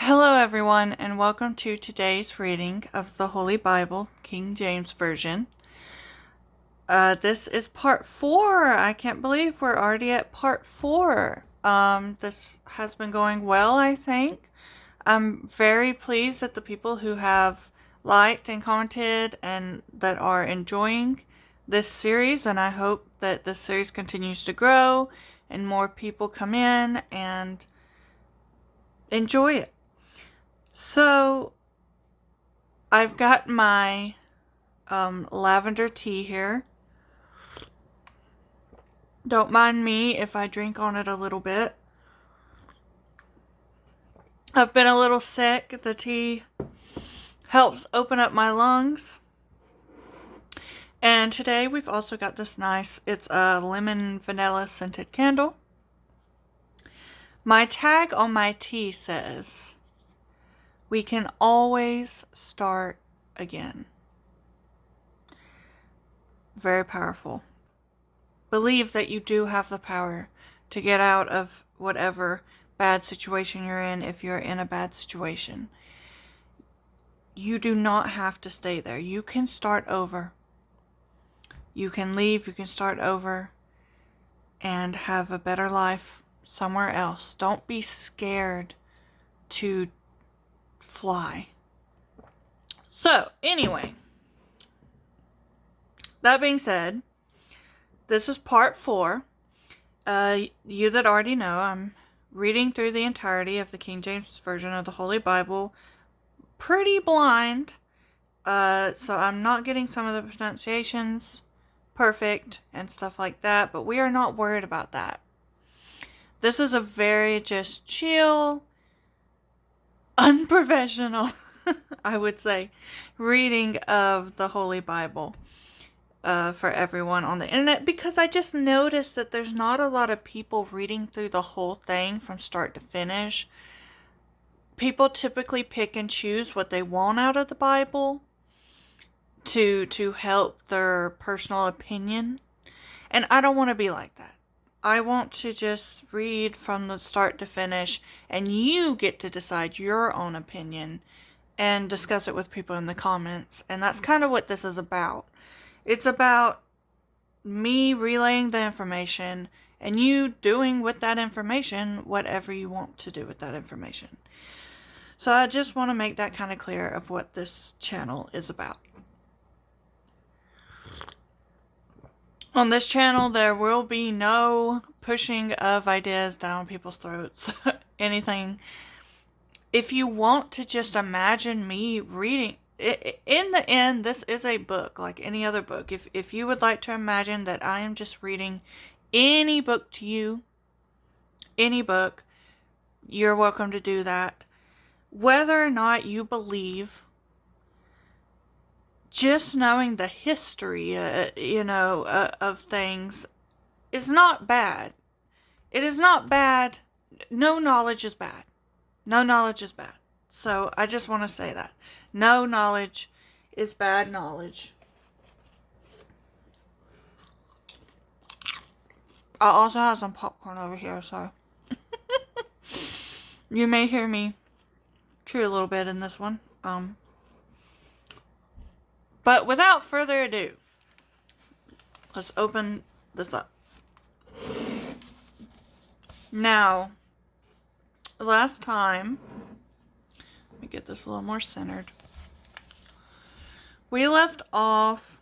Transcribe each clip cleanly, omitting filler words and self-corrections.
Hello, everyone, and welcome to today's reading of the Holy Bible, King James Version. This is part 4. I can't believe we're already at part 4. This has been going well, I think. I'm very pleased at the people who have liked and commented and that are enjoying this series, and I hope that this series continues to grow and more people come in and enjoy it. So, I've got my lavender tea here. Don't mind me if I drink on it a little bit. I've been a little sick. The tea helps open up my lungs. And today we've also got this it's a lemon vanilla scented candle. My tag on my tea says, "We can always start again." Very powerful. Believe that you do have the power to get out of whatever bad situation you're in if you're in a bad situation. You do not have to stay there. You can start over. You can leave, you can start over and have a better life somewhere else. Don't be scared to fly. So, anyway, that being said, this is part 4. You that already know, I'm reading through the entirety of the King James Version of the Holy Bible pretty blind. So I'm not getting some of the pronunciations perfect and stuff like that, but we are not worried about that. This is a very just chill, unprofessional, I would say, reading of the Holy Bible. For everyone on the internet, because I just noticed that there's not a lot of people reading through the whole thing from start to finish. People typically pick and choose what they want out of the Bible to help their personal opinion, and I don't want to be like that. I want to just read from the start to finish, and you get to decide your own opinion and discuss it with people in the comments, and that's kind of what this is about. It's about me relaying the information and you doing with that information whatever you want to do with that information. So I just want to make that kind of clear of what this channel is about. On this channel, there will be no pushing of ideas down people's throats. Anything. If you want to just imagine me reading, in the end, this is a book like any other book. If you would like to imagine that I am just reading any book to you, any book, you're welcome to do that. Whether or not you believe, just knowing the history, of things is not bad. It is not bad. No knowledge is bad. No knowledge is bad. So I just want to say that. No knowledge is bad knowledge. I also have some popcorn over here, so you may hear me chew a little bit in this one. But without further ado, let's open this up. Now, last time, let me get this a little more centered. We left off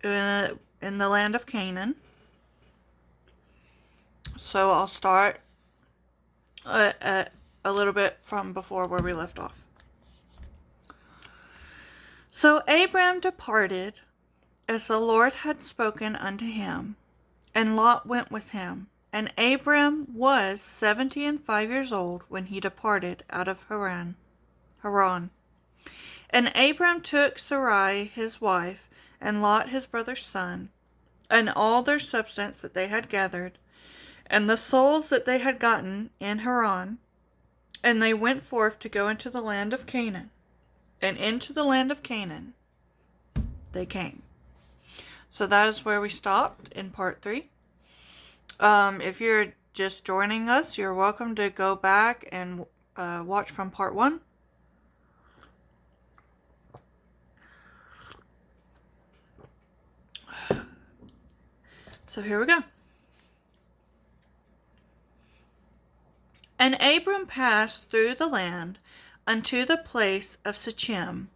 in the land of Canaan. So I'll start a little bit from before where we left off. So Abram departed as the Lord had spoken unto him, and Lot went with him. And Abram was 75 years old when he departed out of Haran. And Abram took Sarai his wife, and Lot his brother's son, and all their substance that they had gathered, and the souls that they had gotten in Haran, and they went forth to go into the land of Canaan. And into the land of Canaan they came. So that is where we stopped in part 3. If you're just joining us, you're welcome to go back and watch from part 1. So here we go. And Abram passed through the land unto the place of Shechem,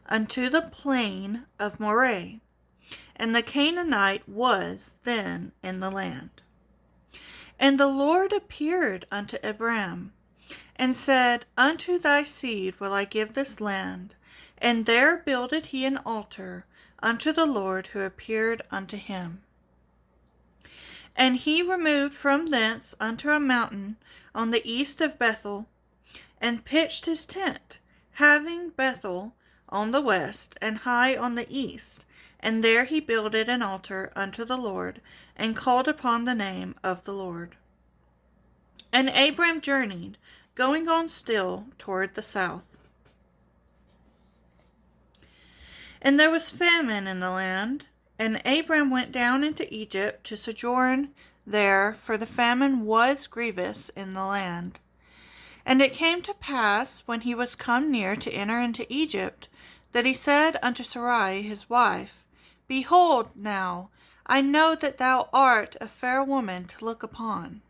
unto the plain of Moreh. And the Canaanite was then in the land. And the Lord appeared unto Abram, and said, Unto thy seed will I give this land. And there builded he an altar unto the Lord who appeared unto him. And he removed from thence unto a mountain on the east of Bethel, and pitched his tent, having Bethel on the west, and Hai on the east. And there he builded an altar unto the Lord, and called upon the name of the Lord. And Abram journeyed, going on still toward the south. And there was famine in the land, and Abram went down into Egypt to sojourn there, for the famine was grievous in the land. And it came to pass, when he was come near to enter into Egypt, that he said unto Sarai his wife, Behold now, I know that thou art a fair woman to look upon.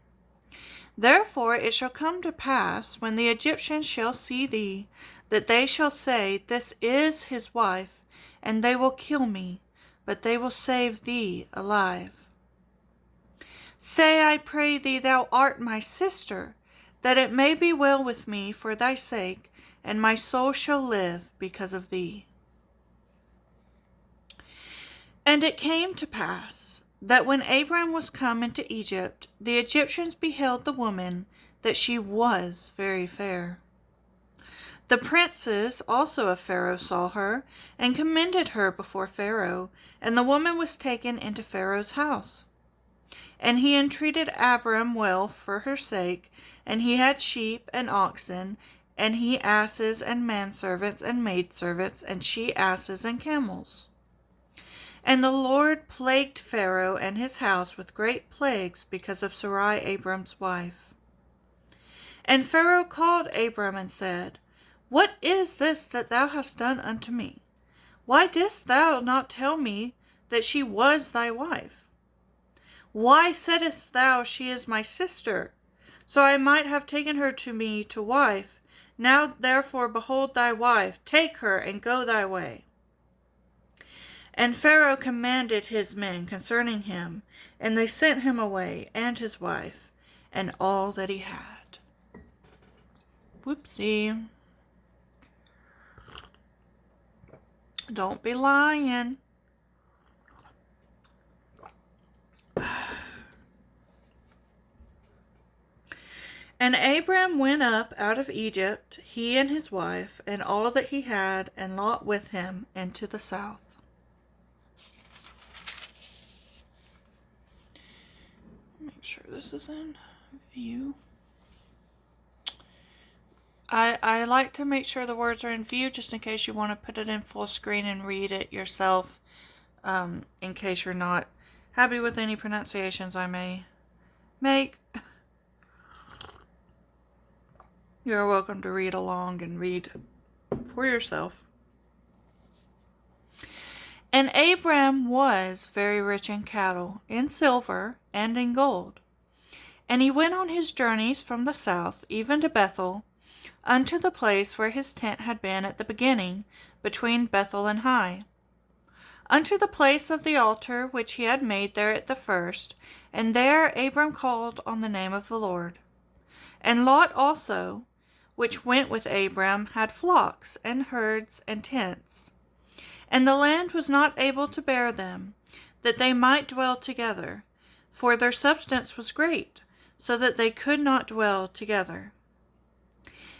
Therefore it shall come to pass, when the Egyptians shall see thee, that they shall say, This is his wife, and they will kill me, but they will save thee alive. Say, I pray thee, thou art my sister, that it may be well with me for thy sake, and my soul shall live because of thee. And it came to pass, that when Abram was come into Egypt, the Egyptians beheld the woman, that she was very fair. The princes also of Pharaoh saw her, and commended her before Pharaoh, and the woman was taken into Pharaoh's house. And he entreated Abram well for her sake, and he had sheep and oxen, and he asses and manservants and maidservants, and she asses and camels. And the Lord plagued Pharaoh and his house with great plagues because of Sarai Abram's wife. And Pharaoh called Abram and said, What is this that thou hast done unto me? Why didst thou not tell me that she was thy wife? Why saidst thou, She is my sister? So I might have taken her to me to wife. Now therefore behold thy wife, take her and go thy way. And Pharaoh commanded his men concerning him, and they sent him away, and his wife, and all that he had. Whoopsie. Don't be lying. And Abram went up out of Egypt, he and his wife, and all that he had, and Lot with him, into the south. Make sure this is in view. I like to make sure the words are in view, just in case you want to put it in full screen and read it yourself, in case you're not happy with any pronunciations I may make. You're welcome to read along and read for yourself. And Abram was very rich in cattle, in silver, and in gold. And he went on his journeys from the south, even to Bethel, unto the place where his tent had been at the beginning, between Bethel and Hai, unto the place of the altar which he had made there at the first, and there Abram called on the name of the Lord. And Lot also, which went with Abram, had flocks, and herds, and tents. And the land was not able to bear them, that they might dwell together, for their substance was great, so that they could not dwell together.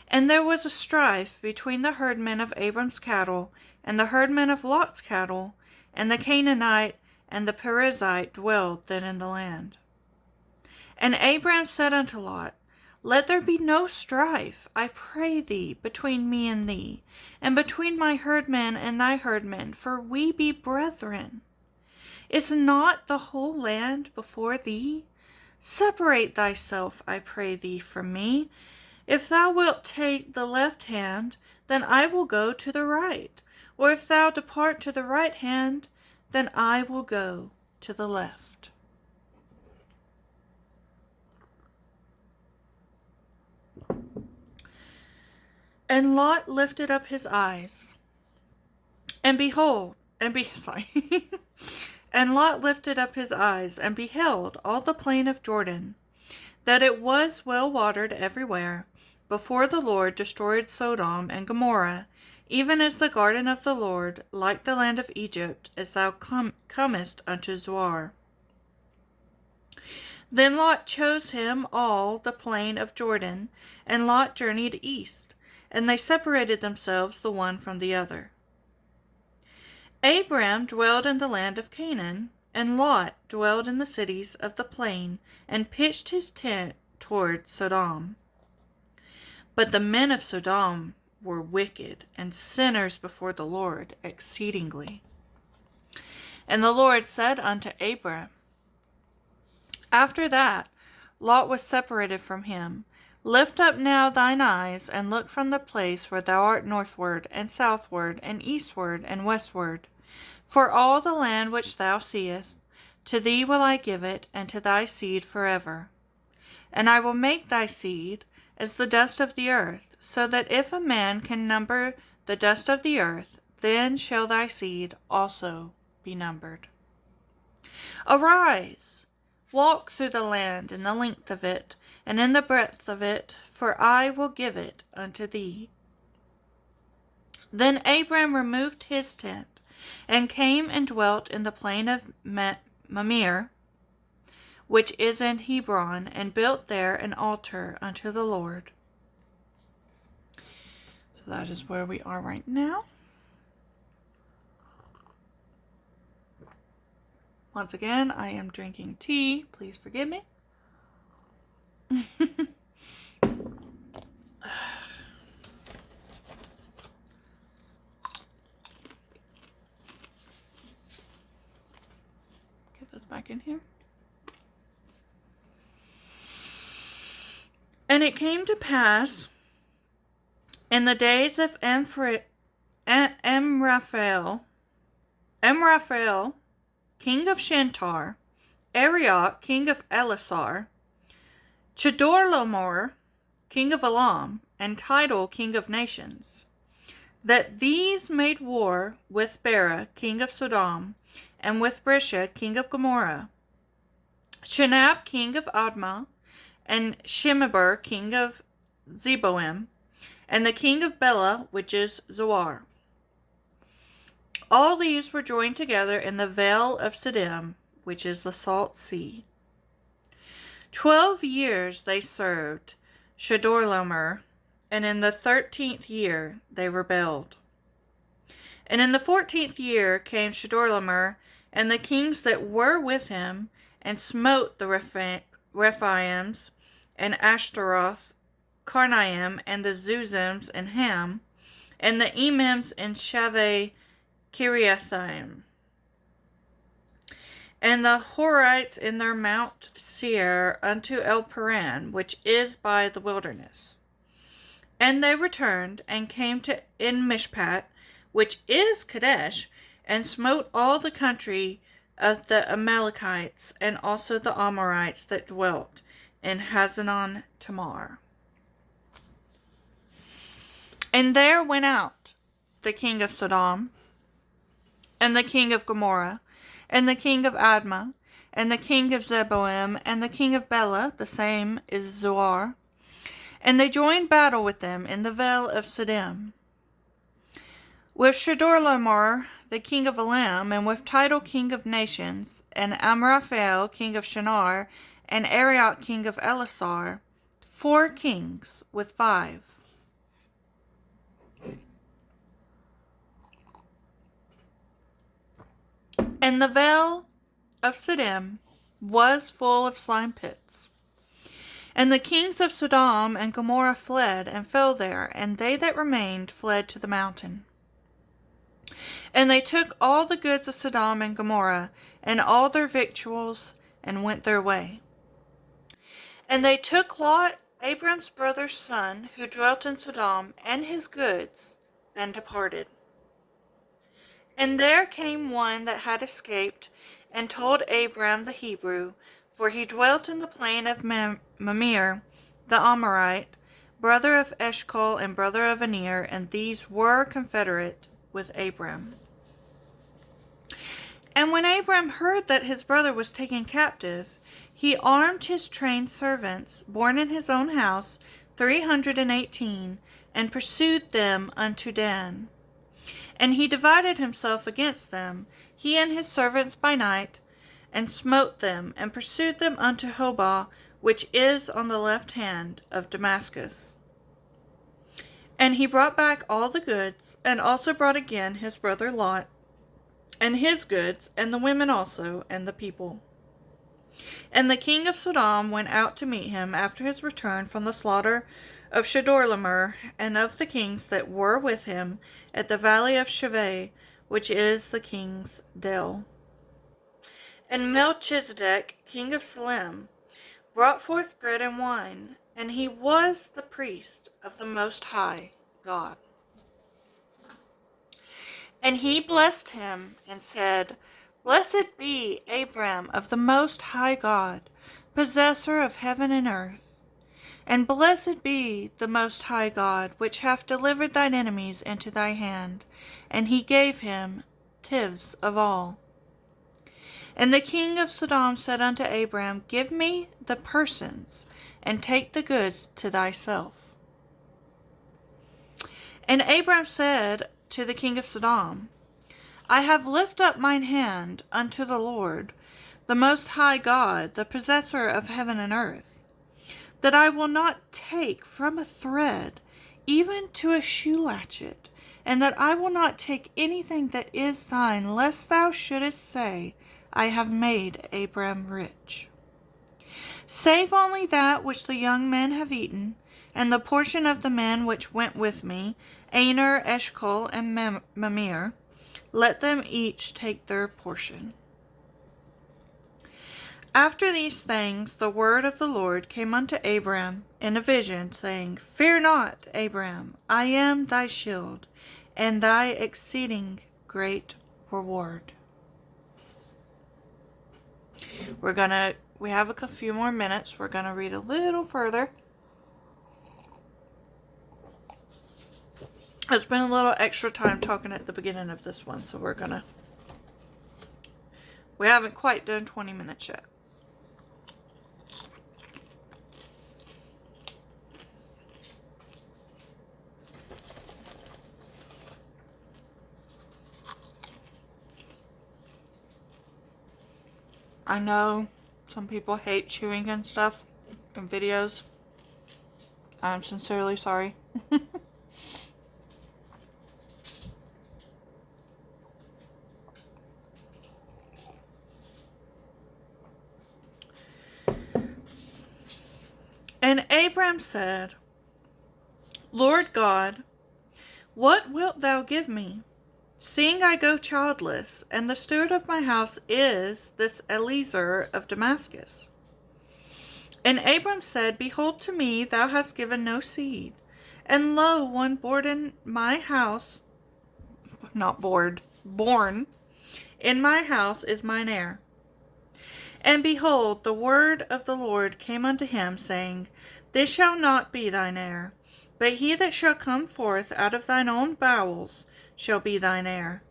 And there was a strife between the herdmen of Abram's cattle, and the herdmen of Lot's cattle, and the Canaanite and the Perizzite dwelled then in the land. And Abram said unto Lot, Let there be no strife, I pray thee, between me and thee, and between my herdmen and thy herdmen, for we be brethren. Is not the whole land before thee? Separate thyself, I pray thee, from me. If thou wilt take the left hand, then I will go to the right. Or if thou depart to the right hand, then I will go to the left. And Lot lifted up his eyes, and behold, and Lot lifted up his eyes, and beheld all the plain of Jordan, that it was well watered everywhere, before the Lord destroyed Sodom and Gomorrah, even as the garden of the Lord, like the land of Egypt, as thou comest unto Zoar. Then Lot chose him all the plain of Jordan, and Lot journeyed east, and they separated themselves the one from the other. Abram dwelled in the land of Canaan, and Lot dwelled in the cities of the plain, and pitched his tent toward Sodom. But the men of Sodom were wicked and sinners before the Lord exceedingly. And the Lord said unto Abram, after that Lot was separated from him, lift up now thine eyes, and look from the place where thou art northward, and southward, and eastward, and westward. For all the land which thou seest, to thee will I give it, and to thy seed forever. And I will make thy seed as the dust of the earth, so that if a man can number the dust of the earth, then shall thy seed also be numbered. Arise, walk through the land in the length of it, and in the breadth of it, for I will give it unto thee. Then Abram removed his tent, and came and dwelt in the plain of Mamre, which is in Hebron, and built there an altar unto the Lord. So that is where we are right now. Once again, I am drinking tea. Please forgive me. Get this back in here. And it came to pass in the days of Amraphel, king of Shintar, Arioch, king of Elasar, Chedorlaomer, king of Elam, and Tidal, king of nations, that these made war with Bera, king of Sodom, and with Brisha, king of Gomorrah, Shinab, king of Admah, and Shemeber, king of Zeboim, and the king of Bela, which is Zoar. All these were joined together in the vale of Siddim, which is the salt sea. 12 years they served Chedorlaomer, and in the 13th year they rebelled. And in the 14th year came Chedorlaomer and the kings that were with him, and smote the Rephaims, and Ashtaroth, Karnaim, and the Zuzims, and Ham, and the Emims, and Shaveh Kiriathaim, and the Horites in their Mount Seir unto El Paran, which is by the wilderness. And they returned, and came to En Mishpat, which is Kadesh, and smote all the country of the Amalekites, and also the Amorites that dwelt in Hazanon Tamar. And there went out the king of Sodom, and the king of Gomorrah, and the king of Admah, and the king of Zeboim, and the king of Bela, the same is Zoar, and they joined battle with them in the vale of Siddim, with Chedorlaomer, the king of Elam, and with Tidal, king of nations, and Amraphel, king of Shinar, and Arioch, king of Elasar, 4 kings with 5. And the vale of Siddim was full of slime pits. And the kings of Sodom and Gomorrah fled and fell there, and they that remained fled to the mountain. And they took all the goods of Sodom and Gomorrah, and all their victuals, and went their way. And they took Lot, Abram's brother's son, who dwelt in Sodom, and his goods, and departed. And there came one that had escaped, and told Abram the Hebrew, for he dwelt in the plain of Mamre, the Amorite, brother of Eshcol and brother of Aner, and these were confederate with Abram. And when Abram heard that his brother was taken captive, he armed his trained servants, born in his own house, 318, and pursued them unto Dan. And he divided himself against them, he and his servants by night, and smote them, and pursued them unto Hobah, which is on the left hand of Damascus. And he brought back all the goods, and also brought again his brother Lot, and his goods, and the women also, and the people. And the king of Sodom went out to meet him after his return from the slaughter of Chedorlaomer, and of the kings that were with him at the valley of Shaveh, which is the king's dell. And Melchizedek, king of Salem, brought forth bread and wine, and he was the priest of the Most High God. And he blessed him, and said, Blessed be Abram of the Most High God, possessor of heaven and earth. And blessed be the Most High God, which hath delivered thine enemies into thy hand. And he gave him tithes of all. And the king of Sodom said unto Abram, Give me the persons, and take the goods to thyself. And Abram said to the king of Sodom, I have lifted up mine hand unto the Lord, the Most High God, the possessor of heaven and earth, that I will not take from a thread, even to a shoe latchet, and that I will not take anything that is thine, lest thou shouldest say, I have made Abram rich. Save only that which the young men have eaten, and the portion of the men which went with me, Aner, Eshcol, and Mamre, let them each take their portion. After these things the word of the Lord came unto Abram in a vision, saying, Fear not, Abram, I am thy shield, and thy exceeding great reward. We have a few more minutes. We're going to read a little further. I spent a little extra time talking at the beginning of this one, so we haven't quite done 20 minutes yet. I know some people hate chewing and stuff in videos. I'm sincerely sorry. And Abram said, Lord God, what wilt thou give me, seeing I go childless, and the steward of my house is this Eliezer of Damascus? And Abram said, Behold, to me thou hast given no seed, and lo, one born in my house, born in my house is mine heir. And behold, the word of the Lord came unto him, saying, This shall not be thine heir, but he that shall come forth out of thine own bowels shall be thine heir.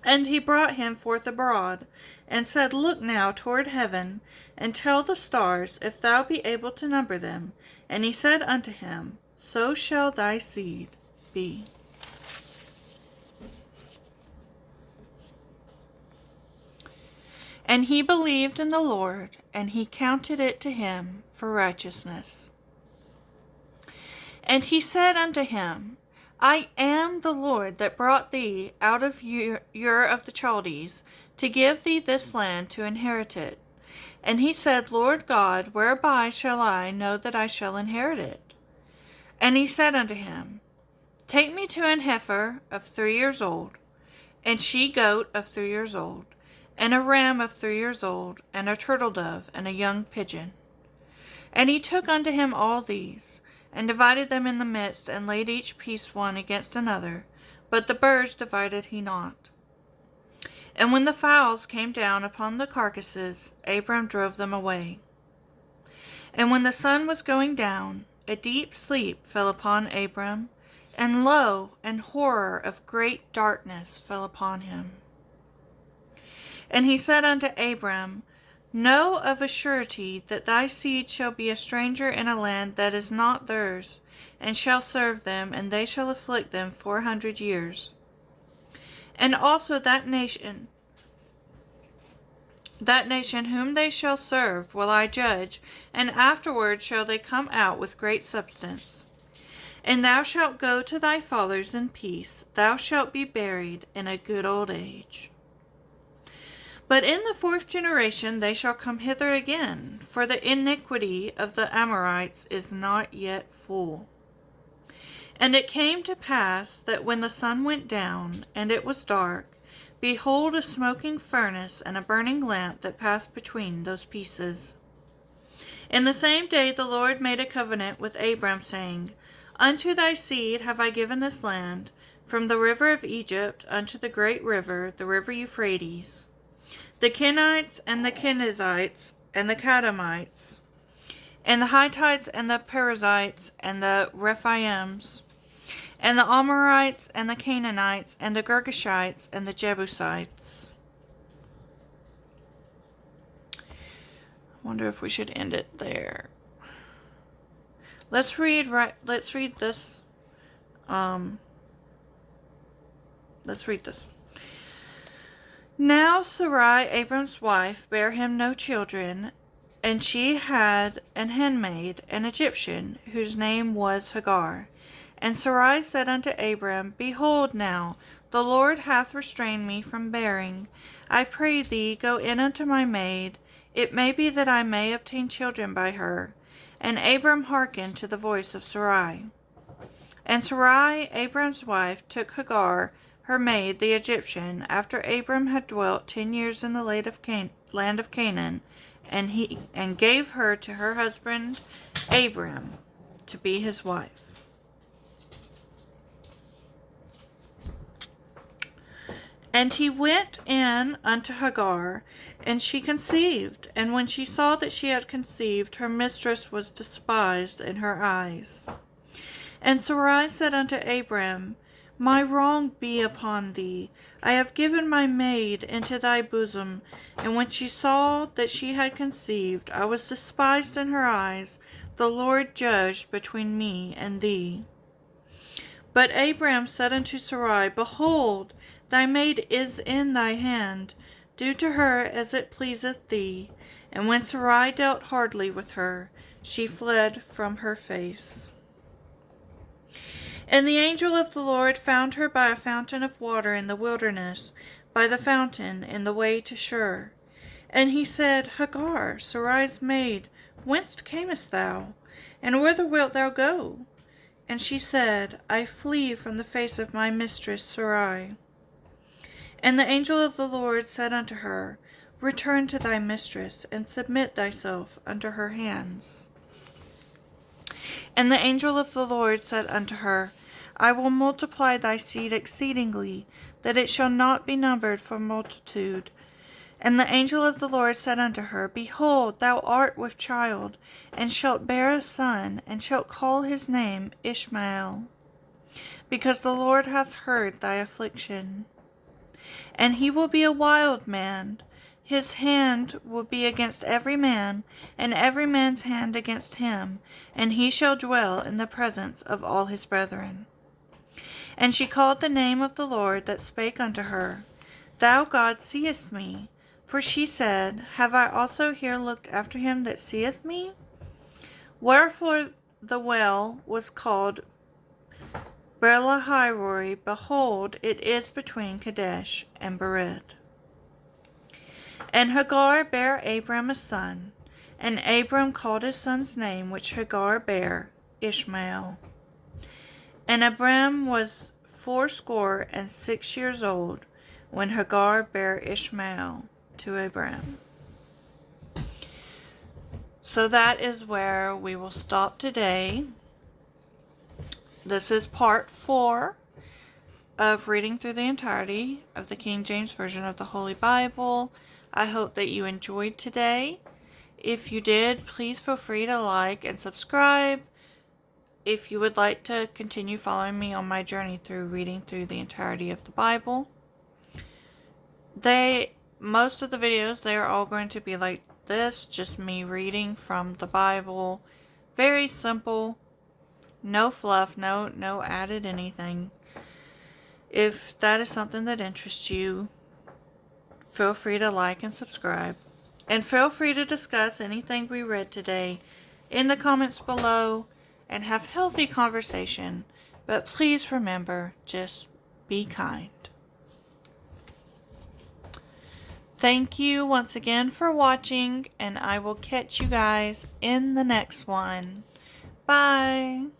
And he brought him forth abroad, and said, Look now toward heaven, and tell the stars, if thou be able to number them. And he said unto him, So shall thy seed be. And he believed in the Lord, and he counted it to him for righteousness. And he said unto him, I am the Lord that brought thee out of Ur of the Chaldees, to give thee this land to inherit it. And he said, Lord God, whereby shall I know that I shall inherit it? And he said unto him, Take me to an heifer of 3 years old, and she-goat of 3 years old, and a ram of 3 years old, and a turtle dove, and a young pigeon. And he took unto him all these, and divided them in the midst, and laid each piece one against another, but the birds divided he not. And when the fowls came down upon the carcasses, Abram drove them away. And when the sun was going down, a deep sleep fell upon Abram, and lo, an horror of great darkness fell upon him. And he said unto Abram, Know of a surety that thy seed shall be a stranger in a land that is not theirs, and shall serve them, and they shall afflict them 400 years. And also that nation whom they shall serve will I judge, and afterward shall they come out with great substance. And thou shalt go to thy fathers in peace, thou shalt be buried in a good old age. But in the 4th generation they shall come hither again, for the iniquity of the Amorites is not yet full. And it came to pass that when the sun went down, and it was dark, behold, a smoking furnace and a burning lamp that passed between those pieces. In the same day the Lord made a covenant with Abram, saying, Unto thy seed have I given this land, from the river of Egypt unto the great river, the river Euphrates, the Kenites and the Kenizzites and the Kadmonites, and the Hittites and the Perizzites and the Rephaims, and the Amorites and the Canaanites and the Girgashites and the Jebusites. I wonder if we should end it there. Let's read this. Let's read this. Now Sarai, Abram's wife, bare him no children, and she had an handmaid, an Egyptian, whose name was Hagar. And Sarai said unto Abram, Behold now, the Lord hath restrained me from bearing. I pray thee, go in unto my maid. It may be that I may obtain children by her. And Abram hearkened to the voice of Sarai. And Sarai, Abram's wife, took Hagar, her maid, the Egyptian, after Abram had dwelt 10 years in the land of Canaan, and gave her to her husband Abram to be his wife. And he went in unto Hagar, and she conceived. And when she saw that she had conceived, her mistress was despised in her eyes. And Sarai said unto Abram, My wrong be upon thee. I have given my maid into thy bosom. And when she saw that she had conceived, I was despised in her eyes. The Lord judged between me and thee. But Abram said unto Sarai, Behold, thy maid is in thy hand. Do to her as it pleaseth thee. And when Sarai dealt hardly with her, she fled from her face. And the angel of the Lord found her by a fountain of water in the wilderness, by the fountain in the way to Shur. And he said, Hagar, Sarai's maid, whence camest thou? And whither wilt thou go? And she said, I flee from the face of my mistress Sarai. And the angel of the Lord said unto her, Return to thy mistress, and submit thyself unto her hands. And the angel of the Lord said unto her, I will multiply thy seed exceedingly, that it shall not be numbered for multitude. And the angel of the Lord said unto her, Behold, thou art with child, and shalt bear a son, and shalt call his name Ishmael, because the Lord hath heard thy affliction. And he will be a wild man. His hand will be against every man, and every man's hand against him, and he shall dwell in the presence of all his brethren. And she called the name of the Lord that spake unto her, Thou God seest me. For she said, Have I also here looked after him that seeth me? Wherefore the well was called Berlahairoi. Behold, it is between Kadesh and Bered. And Hagar bare Abram a son, and Abram called his son's name which Hagar bare Ishmael. And Abram was 86 years old when Hagar bare Ishmael to Abram. So that is where we will stop today. This is part 4 of reading through the entirety of the King James Version of the Holy Bible. I hope that you enjoyed today. If you did, please feel free to like and subscribe. If you would like to continue following me on my journey through reading through the entirety of the Bible, most of the videos, they are all going to be like this, just me reading from the Bible. Very simple, no fluff, no added anything. If that is something that interests you, feel free to like and subscribe. And feel free to discuss anything we read today in the comments below and have healthy conversation. But please remember, just be kind. Thank you once again for watching, and I will catch you guys in the next one. Bye.